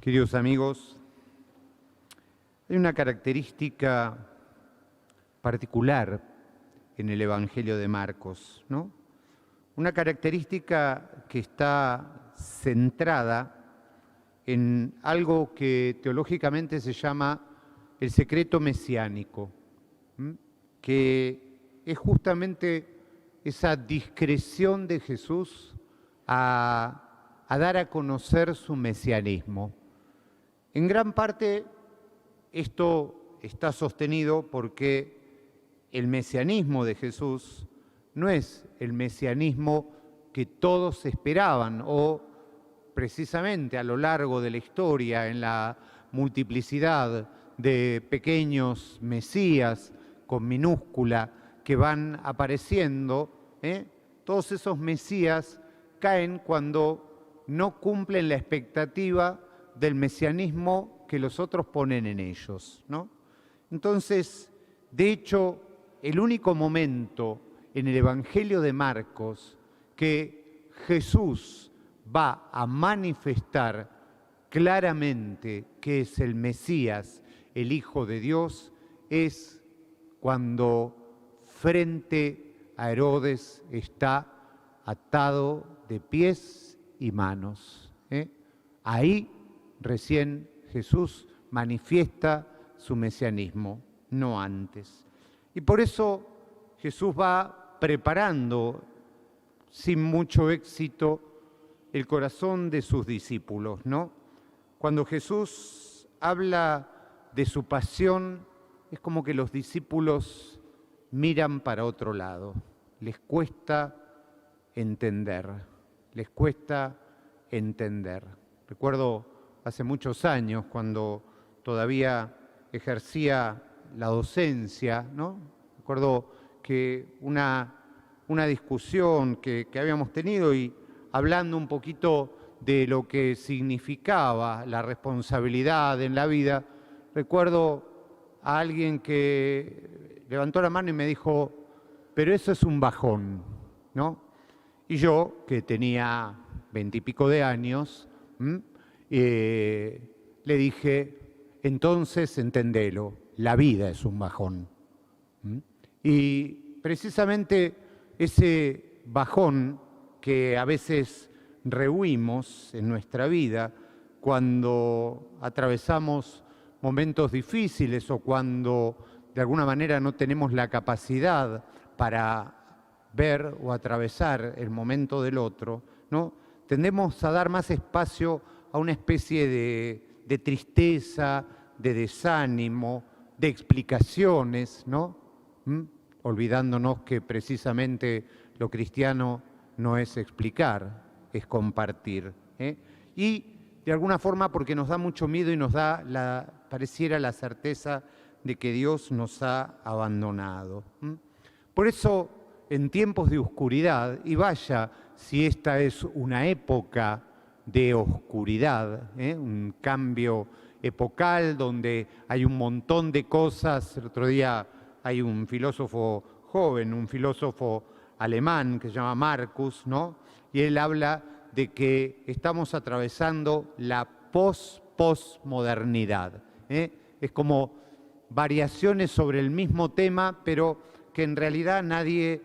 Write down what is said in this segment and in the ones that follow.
Queridos amigos, hay una característica particular en el Evangelio de Marcos, ¿no? Una característica que está centrada en algo que teológicamente se llama el secreto mesiánico, que es justamente esa discreción de Jesús a dar a conocer su mesianismo. En gran parte esto está sostenido porque el mesianismo de Jesús no es el mesianismo que todos esperaban o precisamente a lo largo de la historia, en la multiplicidad de pequeños mesías con minúscula que van apareciendo, todos esos mesías caen cuando no cumplen la expectativa del mesianismo que los otros ponen en ellos, ¿no? Entonces, de hecho, el único momento en el Evangelio de Marcos que Jesús va a manifestar claramente que es el Mesías, el Hijo de Dios, es cuando frente a Herodes está atado de pies y manos. Ahí recién Jesús manifiesta su mesianismo, no antes. Y por eso Jesús va preparando sin mucho éxito el corazón de sus discípulos, ¿no? Cuando Jesús habla de su pasión, es como que los discípulos miran para otro lado. Les cuesta entender, les cuesta entender. Recuerdo hace muchos años, cuando todavía ejercía la docencia, ¿no? Recuerdo que una discusión que habíamos tenido y hablando un poquito de lo que significaba la responsabilidad en la vida, recuerdo a alguien que levantó la mano y me dijo, pero eso es un bajón, ¿no? Y yo, que tenía 20 y pico de años, le dije, entonces entendelo, la vida es un bajón. Y precisamente ese bajón que a veces rehuimos en nuestra vida cuando atravesamos momentos difíciles o cuando de alguna manera no tenemos la capacidad para ver o atravesar el momento del otro, ¿no? Tendemos a dar más espacio a una especie de tristeza, de desánimo, de explicaciones, ¿no? Olvidándonos que precisamente lo cristiano no es explicar, es compartir. Y de alguna forma porque nos da mucho miedo y nos da pareciera la certeza de que Dios nos ha abandonado. Por eso, en tiempos de oscuridad, y vaya si esta es una época de oscuridad, un cambio epocal donde hay un montón de cosas. El otro día hay un filósofo joven, un filósofo alemán que se llama Marcus, ¿no? Y él habla de que estamos atravesando la posmodernidad. Es como variaciones sobre el mismo tema, pero que en realidad nadie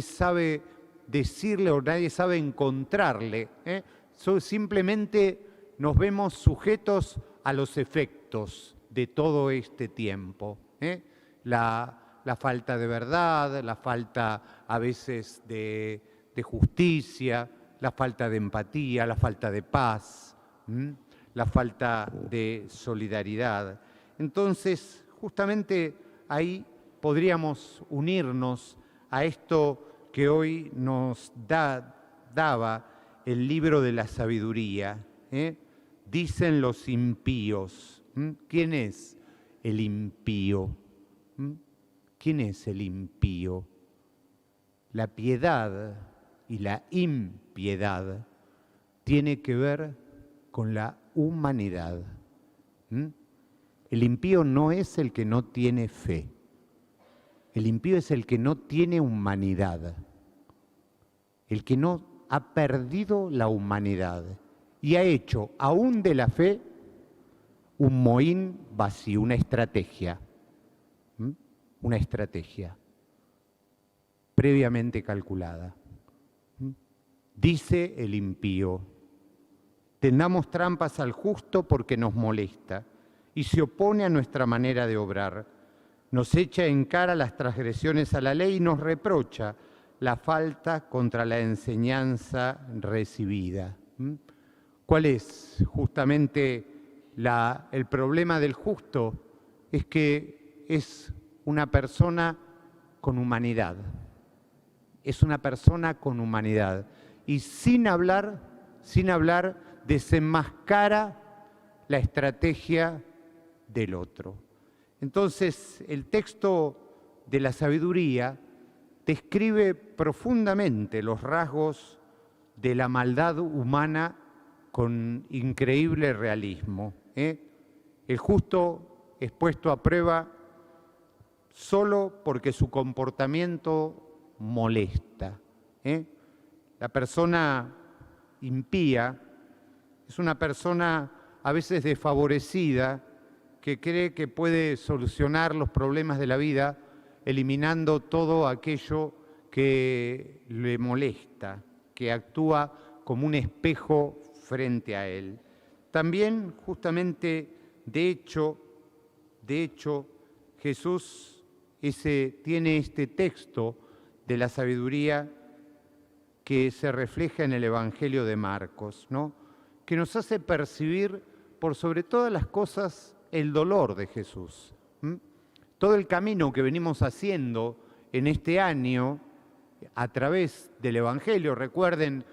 sabe decirle o nadie sabe encontrarle. Simplemente nos vemos sujetos a los efectos de todo este tiempo. La falta de verdad, la falta a veces de justicia, la falta de empatía, la falta de paz, la falta de solidaridad. Entonces, justamente ahí podríamos unirnos a esto que hoy nos daba el libro de la sabiduría. Dicen los impíos. ¿Quién es el impío? ¿Quién es el impío? La piedad y la impiedad tiene que ver con la humanidad. El impío no es el que no tiene fe. El impío es el que no tiene humanidad. El que no ha perdido la humanidad y ha hecho aún de la fe un mohín vacío, una estrategia. Una estrategia previamente calculada. Dice el impío: tendamos trampas al justo porque nos molesta y se opone a nuestra manera de obrar. Nos echa en cara las transgresiones a la ley y nos reprocha la falta contra la enseñanza recibida. ¿Cuál es justamente el problema del justo? Es que es una persona con humanidad. Es una persona con humanidad. Y sin hablar, desenmascara la estrategia del otro. Entonces, el texto de la sabiduría describe profundamente los rasgos de la maldad humana con increíble realismo. El justo es puesto a prueba solo porque su comportamiento molesta. La persona impía es una persona a veces desfavorecida que cree que puede solucionar los problemas de la vida eliminando todo aquello que le molesta, que actúa como un espejo frente a él. También, justamente, de hecho, Jesús tiene este texto de la sabiduría que se refleja en el Evangelio de Marcos, ¿no? Que nos hace percibir, por sobre todas las cosas, el dolor de Jesús. Todo el camino que venimos haciendo en este año a través del Evangelio, recuerden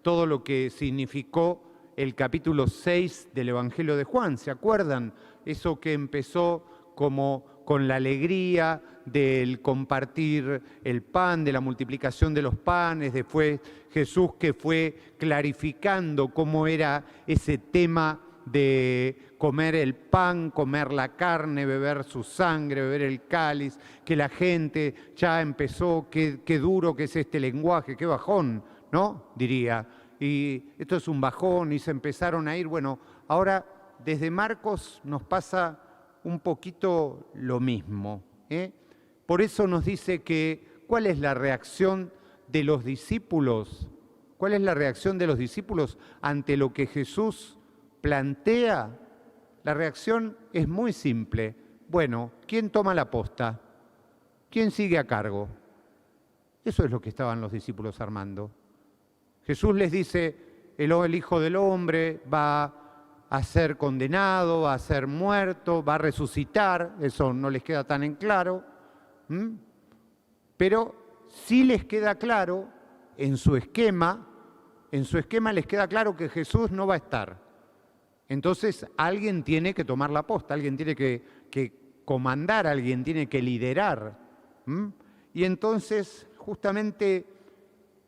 todo lo que significó el capítulo 6 del Evangelio de Juan, ¿se acuerdan? Eso que empezó como con la alegría del compartir el pan, de la multiplicación de los panes, después Jesús que fue clarificando cómo era ese tema de comer el pan, comer la carne, beber su sangre, beber el cáliz, que la gente ya empezó, qué duro que es este lenguaje, qué bajón, ¿no? Diría. Y esto es un bajón y se empezaron a ir. Bueno, ahora desde Marcos nos pasa un poquito lo mismo. Por eso nos dice que, ¿cuál es la reacción de los discípulos? ¿Cuál es la reacción de los discípulos ante lo que Jesús plantea? La reacción es muy simple. Bueno, ¿quién toma la posta? ¿Quién sigue a cargo? Eso es lo que estaban los discípulos armando. Jesús les dice, el Hijo del Hombre va a ser condenado, va a ser muerto, va a resucitar. Eso no les queda tan en claro. Pero sí les queda claro, en su esquema les queda claro que Jesús no va a estar. Entonces alguien tiene que tomar la posta, alguien tiene que comandar, alguien tiene que liderar. Y entonces, justamente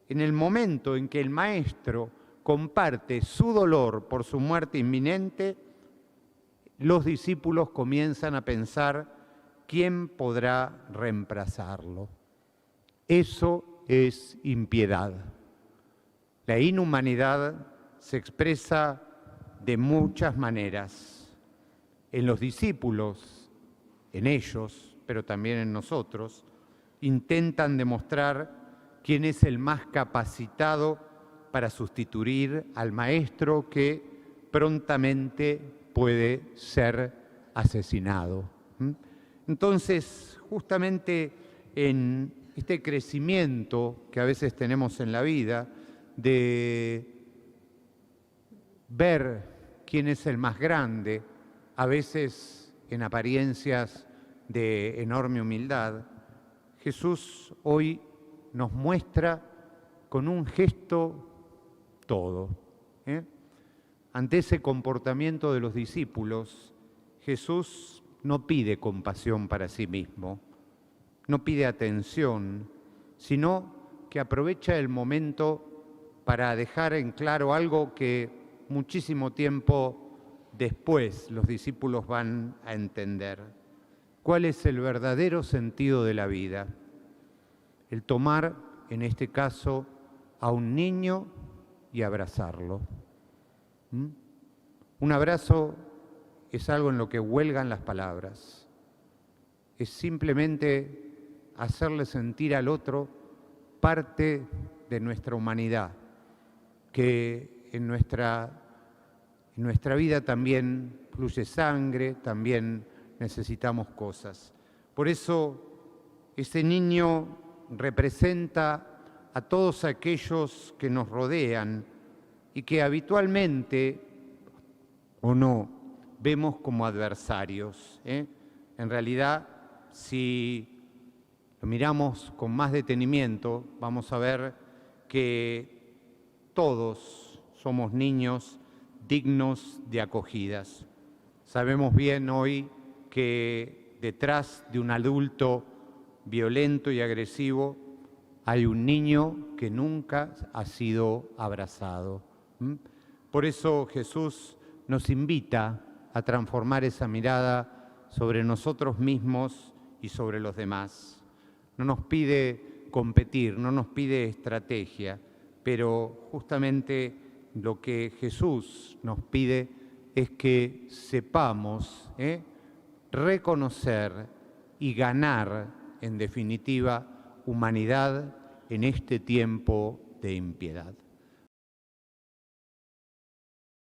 en el momento en que el maestro comparte su dolor por su muerte inminente, los discípulos comienzan a pensar quién podrá reemplazarlo. Eso es impiedad. La inhumanidad se expresa de muchas maneras. En los discípulos, en ellos, pero también en nosotros, intentan demostrar quién es el más capacitado para sustituir al maestro que prontamente puede ser asesinado. Entonces, justamente en este crecimiento que a veces tenemos en la vida, de ver quién es el más grande, a veces en apariencias de enorme humildad, Jesús hoy nos muestra con un gesto todo. Ante ese comportamiento de los discípulos, Jesús no pide compasión para sí mismo, no pide atención, sino que aprovecha el momento para dejar en claro algo que muchísimo tiempo después los discípulos van a entender. ¿Cuál es el verdadero sentido de la vida? El tomar, en este caso, a un niño y abrazarlo. Un abrazo es algo en lo que huelgan las palabras. Es simplemente hacerle sentir al otro parte de nuestra humanidad, que en nuestra vida también fluye sangre, también necesitamos cosas. Por eso ese niño representa a todos aquellos que nos rodean y que habitualmente, o no, vemos como adversarios, ¿eh? En realidad, si lo miramos con más detenimiento, vamos a ver que todos somos niños dignos de acogidas. Sabemos bien hoy que detrás de un adulto violento y agresivo hay un niño que nunca ha sido abrazado. Por eso Jesús nos invita a transformar esa mirada sobre nosotros mismos y sobre los demás. No nos pide competir, no nos pide estrategia, pero justamente lo que Jesús nos pide es que sepamos reconocer y ganar, en definitiva, humanidad en este tiempo de impiedad.